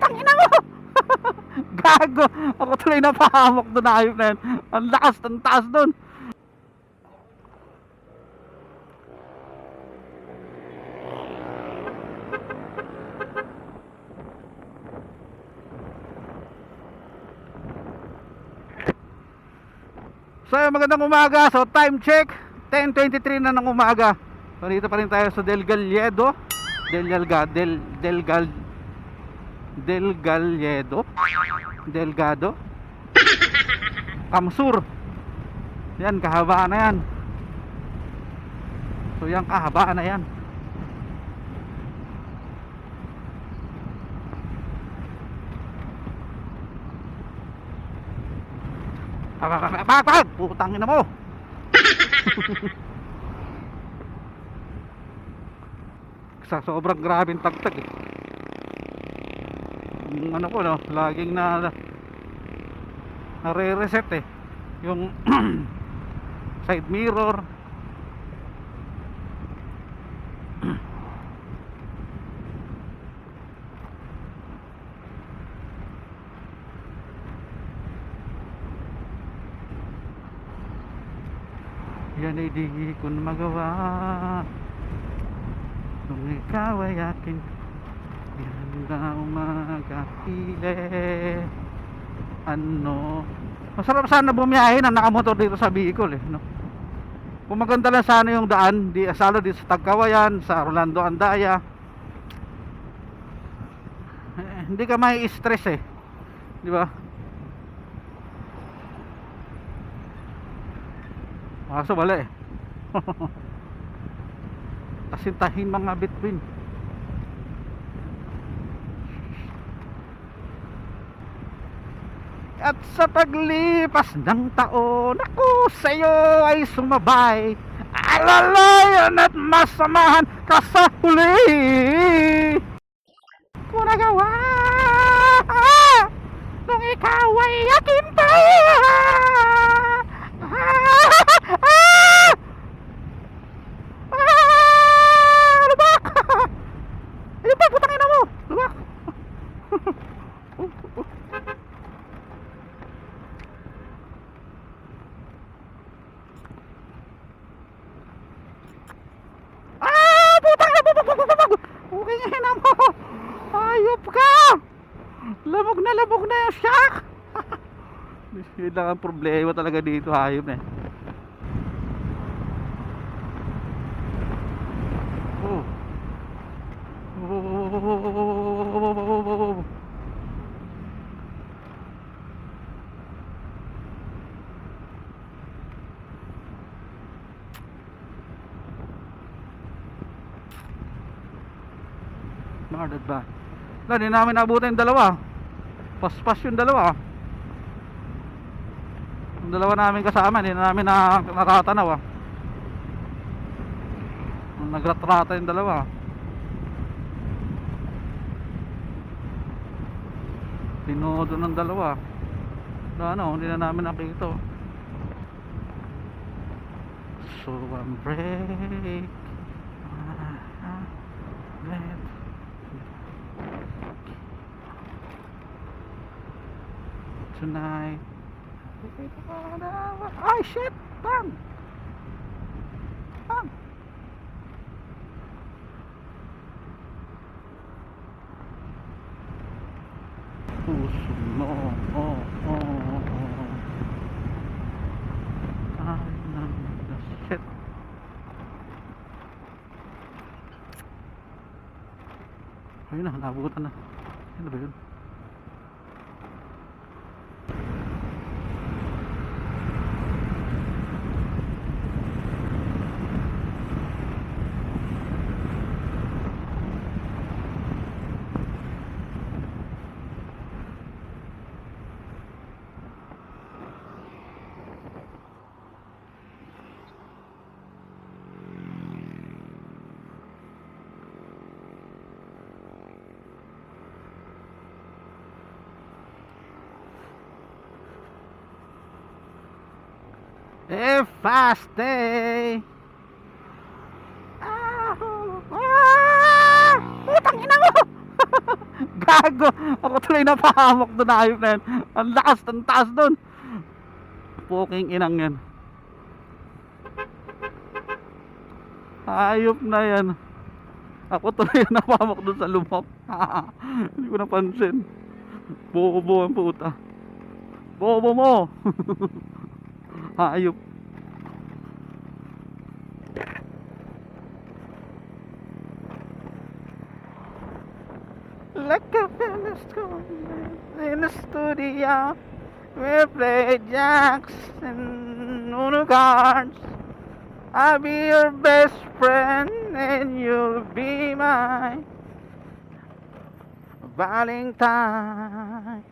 putang ina mo. Gago. Ako tuloy napahamak doon na hayop na yan. Ang lakas, ang taas doon. So magandang umaga. So time check 10:23 na ng umaga. So dito pa rin tayo sa Del Galledo. Delgado Kamsur. Yan, kahabaan na yan. So yan, kahabaan na yan. Pag! Putang ina mo! Sa sobrang grabing tagtag eh. Yung ano ko no, laging nare-reset eh. Yung side mirror. Yan ay di ko na magawa kung ikaw ay akin. Yan na umaga pile. Ano, masarap sana bumiyahe na nakamotor dito sa Bicol eh, no? Kung maganda lang sana yung daan, di asalo dito sa Tagkawayan, sa Rolando Andaya, hindi ka may stress eh, di ba? Kaso wala eh. Kasintahin mga bituin. At sa paglipas ng taon, ako sa'yo ay sumabay. Alalayan at masamahan ka sa huli. Kung nagawa nung ikaw ay akin pa. Lubak! Ayun pa, putang ina mo! Lubak! Putang ina mo! Okay nga ina mo! Ayop ka! Lamog na yung shock! Yun lang ang problema talaga dito, hayop na eh. Mardad ba? Hindi namin naabutan yung dalawa. Paspas yung dalawa. Yung dalawa namin kasama, hindi na namin natatanaw ah. Nagratrata yung dalawa. Tinodo ng dalawa. Ano, hindi na namin nakita. So I'm break. Tonight. Ay shit! Bang! Bang! Puso mo. Ay nang shit. Ayun na, nabutan na. Ano ba yun? Fast day. Putang ina mo. Gago! Ako tuloy napahamak doon, hayop na yan. Ang lakas, ang taas doon. Puking inang yan. Hayop na yan. Ako tuloy napahamak doon sa lumok. Hindi ko napansin. Bobo ang puta. Bobo mo. Hayop. Like a in the studio, we play jacks and Uno cards. I'll be your best friend and you'll be my Valentine.